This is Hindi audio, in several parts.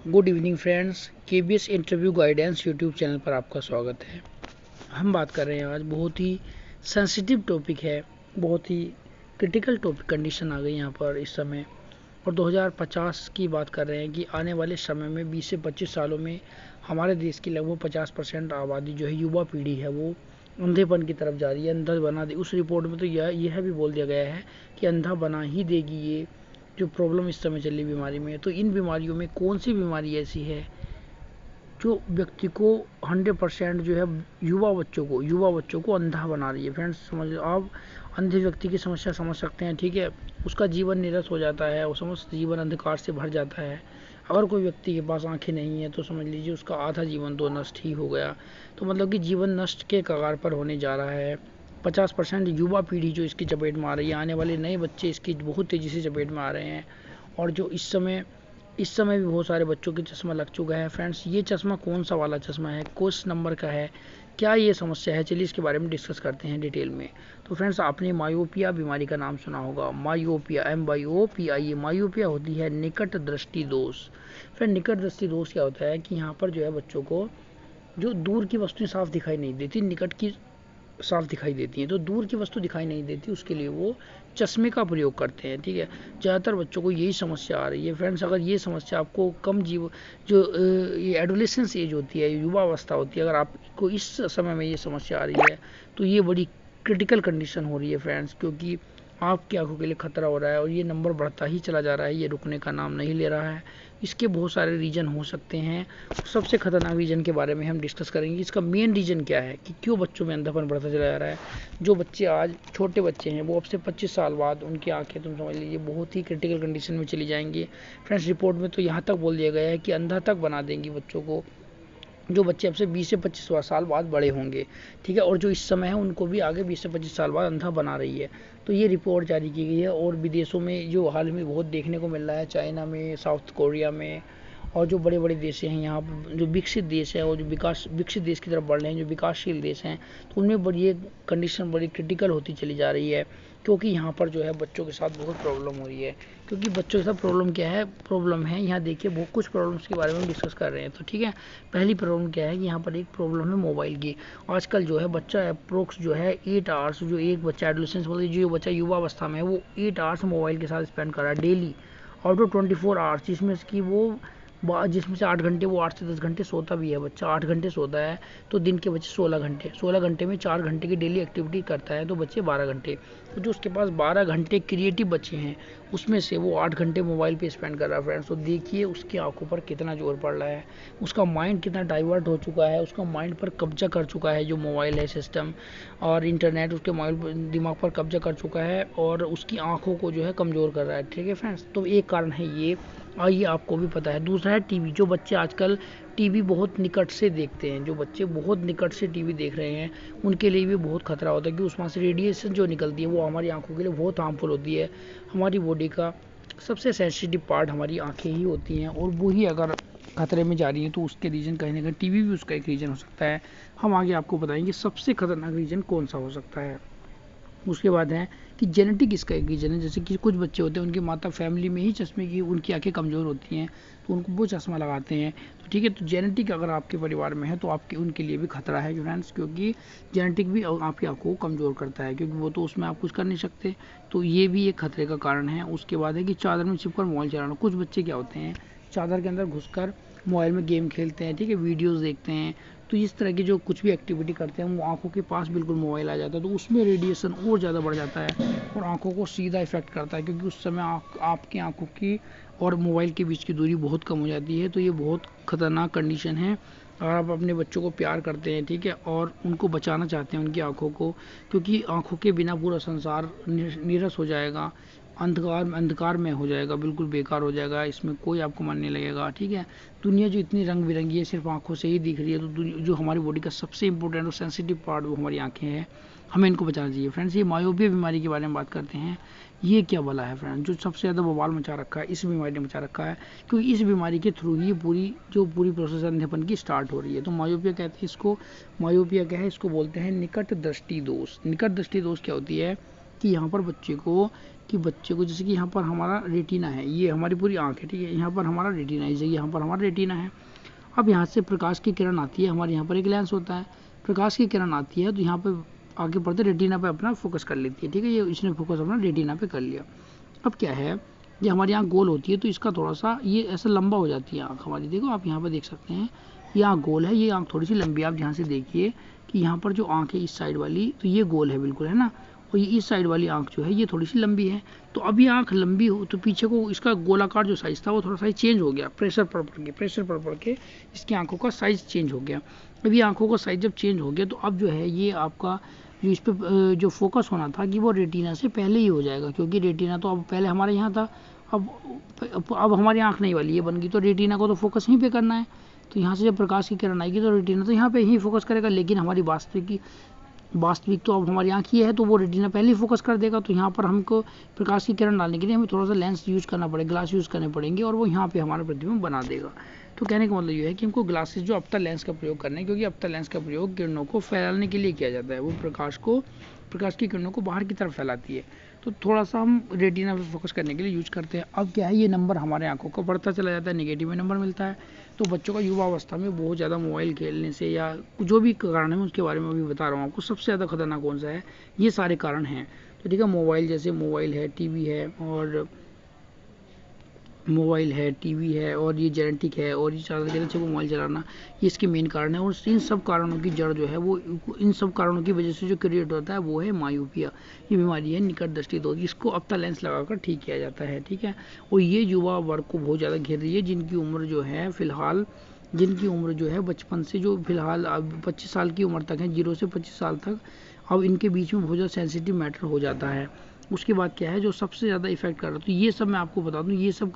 Good evening friends, KBS interview guidance YouTube channel पर आपका स्वागत है। हम बात कर रहे हैं आज बहुत ही सेंसिटिव टॉपिक है, बहुत ही क्रिटिकल टॉपिक कंडीशन आ गई यहाँ पर इस समय। और 2050 की बात कर रहे हैं कि आने वाले समय में 20 से 25 सालों में हमारे देश की लगभग 50% आबादी जो है युवा पीढ़ी है वो अंधेपन की तरफ जा रही है, अंधा बना दे। उस रिपोर्ट में तो यह भी बोल दिया गया है कि अंधा बना ही देगी ये जो प्रॉब्लम इस समय चल रही बीमारी में। तो इन बीमारियों में कौन सी बीमारी ऐसी है जो व्यक्ति को 100% जो है युवा बच्चों को अंधा बना रही है। फ्रेंड्स समझ आप अंधे व्यक्ति की समस्या समझ सकते हैं, ठीक है। उसका जीवन निरस हो जाता है, वो समस्त जीवन अंधकार से भर जाता है। अगर कोई व्यक्ति के पास आंखें नहीं है तो समझ लीजिए उसका आधा जीवन तो नष्ट ही हो गया। तो मतलब कि जीवन नष्ट के कगार पर होने जा रहा है। 50% युवा पीढ़ी जो इसकी चपेट में आ रही है, आने वाले नए बच्चे इसकी बहुत तेज़ी से चपेट में आ रहे हैं। और जो इस समय भी बहुत सारे बच्चों के चश्मा लग चुका है। फ्रेंड्स ये चश्मा कौन सा वाला चश्मा है, किस नंबर का है, क्या ये समस्या है, चलिए इसके बारे में डिस्कस करते हैं डिटेल में। तो फ्रेंड्स आपने मायोपिया बीमारी का नाम सुना होगा। मायोपिया MYOPIA मायोपिया होती है निकट दृष्टि दोष। फिर निकट दृष्टि दोष क्या होता है कि यहाँ पर जो है बच्चों को जो दूर की वस्तुएं साफ दिखाई नहीं देती, निकट की साफ दिखाई देती हैं। तो दूर की वस्तु दिखाई नहीं देती, उसके लिए वो चश्मे का प्रयोग करते हैं, ठीक है। ज़्यादातर बच्चों को यही समस्या आ रही है। फ्रेंड्स अगर ये समस्या आपको जो ये एडोलेसेंस एज होती है, युवा अवस्था होती है, अगर आपको इस समय में ये समस्या आ रही है तो ये बड़ी क्रिटिकल कंडीशन हो रही है फ्रेंड्स, क्योंकि आपकी आंखों के लिए खतरा हो रहा है और ये नंबर बढ़ता ही चला जा रहा है, ये रुकने का नाम नहीं ले रहा है। इसके बहुत सारे रीज़न हो सकते हैं। सबसे खतरनाक रीज़न के बारे में हम डिस्कस करेंगे। इसका मेन रीज़न क्या है कि क्यों बच्चों में अंधापन बढ़ता चला जा रहा है। जो बच्चे आज छोटे बच्चे हैं वो अब से 25 साल बाद उनकी आंखें तुम समझ लीजिए बहुत ही क्रिटिकल कंडीशन में चली जाएंगी। फ्रेंड्स रिपोर्ट में तो यहाँ तक बोल दिया गया है कि अंधा तक बना देंगी बच्चों को, जो बच्चे अब से 20 से 25 साल बाद बड़े होंगे, ठीक है। और जो इस समय है उनको भी आगे 20 से 25 साल बाद अंधा बना रही है। तो ये रिपोर्ट जारी की गई है। और विदेशों में जो हाल में बहुत देखने को मिल रहा है, चाइना में, साउथ कोरिया में, और जो बड़े बड़े देश हैं यहाँ पर, जो विकसित देश है और जो विकसित देश की तरफ बढ़ रहे हैं, जो विकासशील देश हैं, तो उनमें बड़ी ये कंडीशन बड़ी क्रिटिकल होती चली जा रही है। क्योंकि यहाँ पर जो है बच्चों के साथ बहुत प्रॉब्लम हो रही है। क्योंकि बच्चों के साथ प्रॉब्लम है यहाँ देखिए बहुत कुछ प्रॉब्लम्स के बारे में डिस्कस कर रहे हैं। तो ठीक है, पहली प्रॉब्लम क्या है कि यहाँ पर एक प्रॉब्लम है मोबाइल की। आजकल जो है बच्चा अप्रोक्स जो है 8 आवर्स, जो एक बच्चा एडोलेसेंस बोल जो बच्चा युवा अवस्था में है वो 8 आवर्स मोबाइल के साथ स्पेंड कर रहा है डेली, आउट ऑफ 24 आवर्स, जिसमें से 8 घंटे वो 8 से 10 घंटे सोता भी है। बच्चा 8 घंटे सोता है तो दिन के बच्चे 16 घंटे में 4 घंटे की डेली एक्टिविटी करता है तो बच्चे 12 घंटे। तो जो उसके पास 12 घंटे क्रिएटिव बच्चे हैं उसमें से वो 8 घंटे मोबाइल पे स्पेंड कर रहा है। फ्रेंड्स तो देखिए उसकी आंखों पर कितना जोर पड़ रहा है, उसका माइंड कितना डाइवर्ट हो चुका है, उसका माइंड पर कब्जा कर चुका है जो मोबाइल है सिस्टम और इंटरनेट उसके दिमाग पर कब्जा कर चुका है और उसकी आंखों को जो है कमज़ोर कर रहा है, ठीक है फ्रेंड्स। तो एक कारण है ये, और ये आपको भी पता है। दूसरा है टीवी। जो बच्चे आजकल टीवी बहुत निकट से देखते हैं, जो बच्चे बहुत निकट से टीवी देख रहे हैं उनके लिए भी बहुत खतरा होता है कि उसमें से रेडिएशन जो निकलती है वो हमारी आंखों के लिए बहुत हार्मफुल होती है। हमारी बॉडी का सबसे सेंसिटिव पार्ट हमारी आंखें ही होती हैं और वो ही अगर खतरे में जा रही है तो उसके रीज़न कहीं ना कहीं टीवी भी उसका एक रीज़न हो सकता है। हम आगे आपको बताएंगे सबसे खतरनाक रीज़न कौन सा हो सकता है। उसके बाद है कि जेनेटिक इसका एक रीज़न है। जैसे कि कुछ बच्चे होते हैं उनकी माता फैमिली में ही चश्मे की, उनकी आंखें कमज़ोर होती हैं तो उनको वो चश्मा लगाते हैं। तो ठीक है, तो जेनेटिक अगर आपके परिवार में है तो आपके उनके लिए भी खतरा है फ्रेंड्स, क्योंकि जेनेटिक भी आपकी आंखों को कमज़ोर करता है, क्योंकि वो तो उसमें आप कुछ कर नहीं सकते। तो ये भी एक खतरे का कारण है। उसके बाद है कि चादर में छिपकर मोबाइल चलाना। कुछ बच्चे क्या होते हैं चादर के अंदर घुसकर मोबाइल में गेम खेलते हैं, ठीक है, वीडियोस देखते हैं। तो इस तरह की जो कुछ भी एक्टिविटी करते हैं वो आंखों के पास बिल्कुल मोबाइल आ जाता है तो उसमें रेडिएशन और ज़्यादा बढ़ जाता है और आंखों को सीधा इफेक्ट करता है, क्योंकि उस समय आपकी आंखों की और मोबाइल के बीच की दूरी बहुत कम हो जाती है। तो ये बहुत ख़तरनाक कंडीशन है। अगर आप अपने बच्चों को प्यार करते हैं, ठीक है, और उनको बचाना चाहते हैं उनकी आंखों को, क्योंकि आंखों के बिना पूरा संसार नीरस हो जाएगा, अंधकार में हो जाएगा, बिल्कुल बेकार हो जाएगा, इसमें कोई आपको मन नहीं लगेगा, ठीक है। दुनिया जो इतनी रंग बिरंगी है सिर्फ आंखों से ही दिख रही है, तो जो हमारी बॉडी का सबसे इंपॉर्टेंट और सेंसिटिव पार्ट वो हमारी आंखें हैं, हमें इनको बचाना चाहिए। फ्रेंड्स ये मायोपिया बीमारी के बारे में बात करते हैं। ये क्या भला है फ्रेंड्स, जो सबसे ज़्यादा बवाल मचा रखा है इस बीमारी ने मचा रखा है, क्योंकि इस बीमारी के थ्रू ही पूरी प्रोसेस अंधेपन की स्टार्ट हो रही है। तो मायोपिया कहते हैं इसको। मायोपिया क्या है, इसको बोलते हैं निकट दृष्टि दोष। निकट दृष्टि दोष क्या होती है कि यहाँ पर बच्चे को कि बच्चे को, जैसे कि यहाँ पर हमारा रेटिना है, ये हमारी पूरी आँख है, ठीक है, यहाँ पर हमारा रेटिना है, जैसे यहाँ पर हमारा रेटिना है। अब यहाँ से प्रकाश की किरण आती है, हमारे यहाँ पर एक लेंस होता है, प्रकाश की किरण आती है तो यहाँ पे आगे बढ़ते रेटिना पे अपना फोकस कर लेती है, ठीक है, ये इसने फोकस अपना रेटिना पे कर लिया। अब क्या है, ये हमारी आँख गोल होती है तो इसका थोड़ा सा ये ऐसा लंबा हो जाती है आँख हमारी, देखो आप यहाँ पर देख सकते हैं, ये आँख गोल है, ये आँख थोड़ी सी लंबी है। आप ध्यान से देखिए कि यहाँ पर जो आँख है इस साइड वाली, तो ये गोल है बिल्कुल, है ना, और ये इस साइड वाली आँख जो है ये थोड़ी सी लंबी है। तो अब ये आँख लंबी हो तो पीछे को इसका गोलाकार जो साइज़ था वो थोड़ा साइज चेंज हो गया, प्रेशर पड़ के इसकी आँखों का साइज़ चेंज हो गया। अब ये आँखों का साइज़ जब चेंज हो गया तो अब जो है ये आपका जो इस पर जो फोकस होना था कि वो रेटिना से पहले ही हो जाएगा, क्योंकि रेटिना तो अब पहले हमारे यहाँ था, अब हमारी आँख नहीं वाली ये बन गई, तो रेटिना को तो फोकस यहीं पे करना है। तो यहाँ से जब प्रकाश की किरण आएगी तो रेटिना तो यहाँ पे ही फोकस करेगा, लेकिन हमारी वास्तविक तो अब हमारी आँख ये है तो वो रेटिना पहले ही फोकस कर देगा। तो यहाँ पर हमको प्रकाश की किरण डालने के लिए हमें थोड़ा सा लेंस यूज़ करना पड़ेगा, ग्लास यूज़ करने पड़ेंगे, और वो यहाँ पे हमारा प्रतिबिंब बना देगा। तो कहने का मतलब ये है कि हमको ग्लासेस जो अपता लेंस का प्रयोग करना है, क्योंकि अपता लेंस का प्रयोग किरणों को फैलाने के लिए किया जाता है, वो प्रकाश की किरणों को बाहर की तरफ फैलाती है। तो थोड़ा सा हम रेटिना पे फोकस करने के लिए यूज करते हैं। अब क्या है, ये नंबर हमारे आंखों का बढ़ता चला जाता है, नेगेटिव में नंबर मिलता है। तो बच्चों का युवा अवस्था में बहुत ज़्यादा मोबाइल खेलने से या जो भी कारण है उसके बारे में अभी बता रहा हूँ आपको, सबसे ज़्यादा खतरनाक कौन सा है, ये सारे कारण हैं। तो ठीक है, मोबाइल है, टीवी है और ये जेनेटिक है, और ये ज़्यादा देर से मोबाइल चलाना, ये इसके मेन कारण है। और इन सब कारणों की जड़ जो है वो, इन सब कारणों की वजह से जो क्रिएट होता है वो है मायोपिया। ये बीमारी है निकट दृष्टि दोष, इसको अपता लेंस लगाकर ठीक किया जाता है, ठीक है। और ये युवा वर्ग को बहुत ज़्यादा घेर रही है, जिनकी उम्र जो है बचपन से जो फिलहाल 25 साल की उम्र तक है, 0 से 25 साल तक, अब इनके बीच में बहुत ज़्यादा सेंसिटिव मैटर हो जाता है। उसके बाद क्या है, जो सबसे ज़्यादा इफेक्ट कर रहा है, तो ये सब मैं आपको बता दूं, ये सब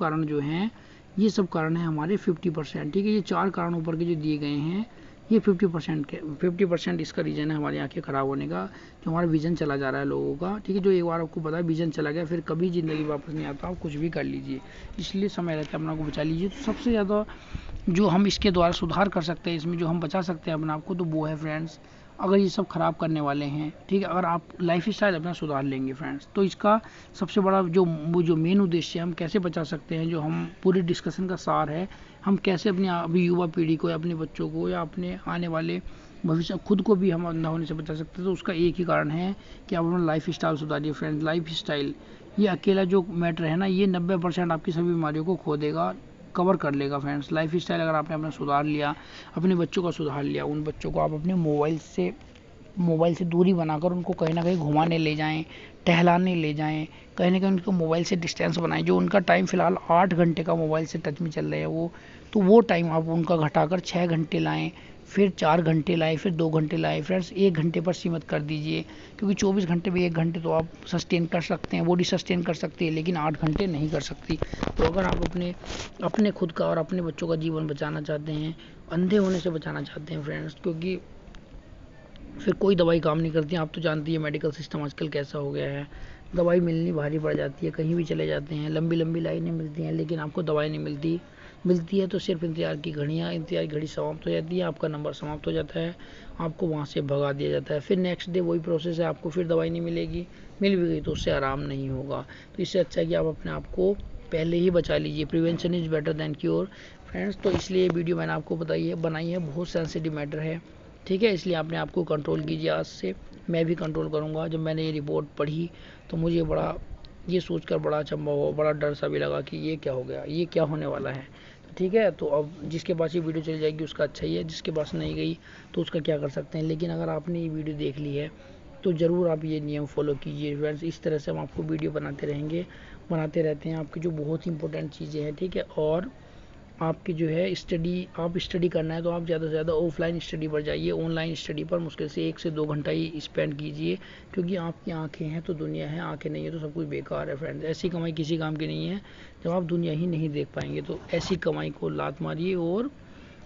कारण है हमारे 50%, ठीक है। ये 4 कारण ऊपर के जो दिए गए हैं, ये 50% इसका रीज़न है हमारी आंखें ख़राब होने का, जो हमारा विजन चला जा रहा है लोगों का, ठीक है। जो एक बार आपको पता है विजन चला गया, फिर कभी ज़िंदगी वापस नहीं आता, आप कुछ भी कर लीजिए, इसलिए समय रहता है अपना को बचा लीजिए। तो सबसे ज़्यादा जो हम इसके द्वारा सुधार कर सकते हैं, इसमें जो हम बचा सकते हैं अपने आप को, तो वो है फ्रेंड्स, अगर ये सब ख़राब करने वाले हैं, ठीक है, अगर आप लाइफ स्टाइल अपना सुधार लेंगे फ्रेंड्स, तो इसका सबसे बड़ा जो मेन उद्देश्य है, हम कैसे बचा सकते हैं, जो हम पूरी डिस्कशन का सार है, हम कैसे अपनी अभी युवा पीढ़ी को या अपने बच्चों को या अपने आने वाले भविष्य खुद को भी हम अंधा होने से बचा सकते हैं। तो उसका एक ही कारण है कि आप अपना लाइफ स्टाइल सुधारिए फ्रेंड्स। लाइफ स्टाइल ये अकेला जो मैटर है ना, ये 90% आपकी सभी बीमारियों को खो देगा, कवर कर लेगा फ्रेंड्स। लाइफ स्टाइल अगर आपने अपना सुधार लिया, अपने बच्चों का सुधार लिया, उन बच्चों को आप अपने मोबाइल से दूरी बनाकर उनको कहीं ना कहीं घुमाने ले जाएं, टहलाने ले जाएं, कहीं ना कहीं उनको मोबाइल से डिस्टेंस बनाएं। जो उनका टाइम फ़िलहाल 8 घंटे का मोबाइल से टच में चल रहे हैं वो टाइम आप उनका घटाकर 6 घंटे लाएँ, फिर 4 घंटे लाएँ, फिर 2 घंटे लाएँ फ्रेंड्स। 1 घंटे पर सीमित कर दीजिए, क्योंकि 24 घंटे में 1 घंटे तो आप सस्टेन कर सकते हैं, बॉडी सस्टेन कर सकती है, लेकिन 8 घंटे नहीं कर सकती। तो अगर आप अपने खुद का और अपने बच्चों का जीवन बचाना चाहते हैं, अंधे होने से बचाना चाहते हैं फ्रेंड्स, क्योंकि फिर कोई दवाई काम नहीं करती। आप तो जानती है मेडिकल सिस्टम आजकल कैसा हो गया है, दवाई मिलनी भारी पड़ जाती है, कहीं भी चले जाते हैं, लंबी लंबी लाइनें मिलती हैं, लेकिन आपको दवाई नहीं मिलती है तो सिर्फ इंतजार की घड़ी समाप्त हो जाती है, आपका नंबर समाप्त हो जाता है, आपको वहाँ से भगा दिया जाता है। फिर नेक्स्ट डे वही प्रोसेस है, आपको फिर दवाई नहीं मिलेगी, मिल भी गई तो उससे आराम नहीं होगा। तो इससे अच्छा है कि आप अपने आप को पहले ही बचा लीजिए। Prevention is better than cure friends. तो इसलिए ये वीडियो मैंने आपको बनाई है, बहुत सेंसिटिव मैटर है, ठीक है, इसलिए आपने आपको कंट्रोल कीजिए। आज से मैं भी कंट्रोल करूँगा। जब मैंने ये रिपोर्ट पढ़ी तो मुझे ये सोचकर बड़ा अचंभा हुआ, बड़ा डर सा भी लगा कि ये क्या हो गया, ये क्या होने वाला है। तो ठीक है, तो अब जिसके पास ये वीडियो चली जाएगी उसका अच्छा ही है, जिसके पास नहीं गई तो उसका क्या कर सकते हैं। लेकिन अगर आपने ये वीडियो देख ली है तो ज़रूर आप ये नियम फॉलो कीजिए फ्रेंड्स। इस तरह से हम आपको वीडियो बनाते रहते हैं आपकी जो बहुत ही इंपॉर्टेंट चीज़ें हैं, ठीक है। और आपकी जो है स्टडी करना है तो आप ज़्यादा से ज़्यादा ऑफलाइन स्टडी पर जाइए, ऑनलाइन स्टडी पर मुश्किल से 1 से 2 घंटा ही स्पेंड कीजिए, क्योंकि आपकी आंखें हैं तो दुनिया है, आंखें नहीं है तो सब कुछ बेकार है फ्रेंड्स। ऐसी कमाई किसी काम की नहीं है जब आप दुनिया ही नहीं देख पाएंगे। तो ऐसी कमाई को लात मारिए और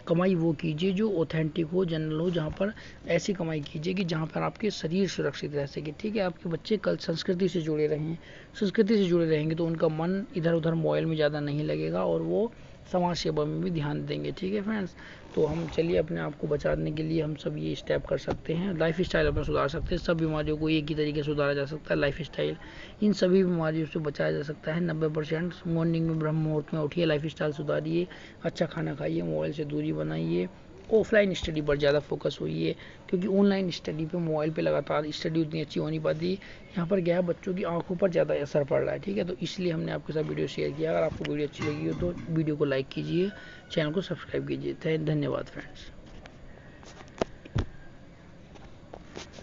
कमाई वो कीजिए जो ऑथेंटिक हो, जनरल हो, जहाँ पर ऐसी कमाई कीजिए कि जहाँ पर आपके शरीर सुरक्षित रह सके, ठीक है। आपके बच्चे कल संस्कृति से जुड़े रहेंगे तो उनका मन इधर उधर मोबाइल में ज़्यादा नहीं लगेगा और वो समाज सेवा में भी ध्यान देंगे। ठीक है फ्रेंड्स, तो हम चलिए अपने आप को बचाने के लिए हम सब ये स्टेप कर सकते हैं। लाइफ स्टाइल अपना सुधार सकते हैं। सब बीमारियों को एक ही तरीके से सुधारा जा सकता है, लाइफ स्टाइल। इन सभी बीमारियों से बचाया जा सकता है 90%। मॉर्निंग में ब्रह्म मुहूर्त में उठिए, लाइफ स्टाइल सुधारिए, अच्छा खाना खाइए, मोबाइल से दूरी बनाइए, ऑफलाइन स्टडी पर ज़्यादा फोकस होइए, क्योंकि ऑनलाइन स्टडी पे मोबाइल पे लगातार स्टडी उतनी अच्छी हो नहीं पाती। यहाँ पर क्या है, बच्चों की आंखों पर ज़्यादा असर पड़ रहा है। ठीक है, तो इसलिए हमने आपके साथ वीडियो शेयर किया। अगर आपको वीडियो अच्छी लगी हो तो वीडियो को लाइक कीजिए, चैनल को सब्सक्राइब कीजिए। धन्यवाद फ्रेंड्स।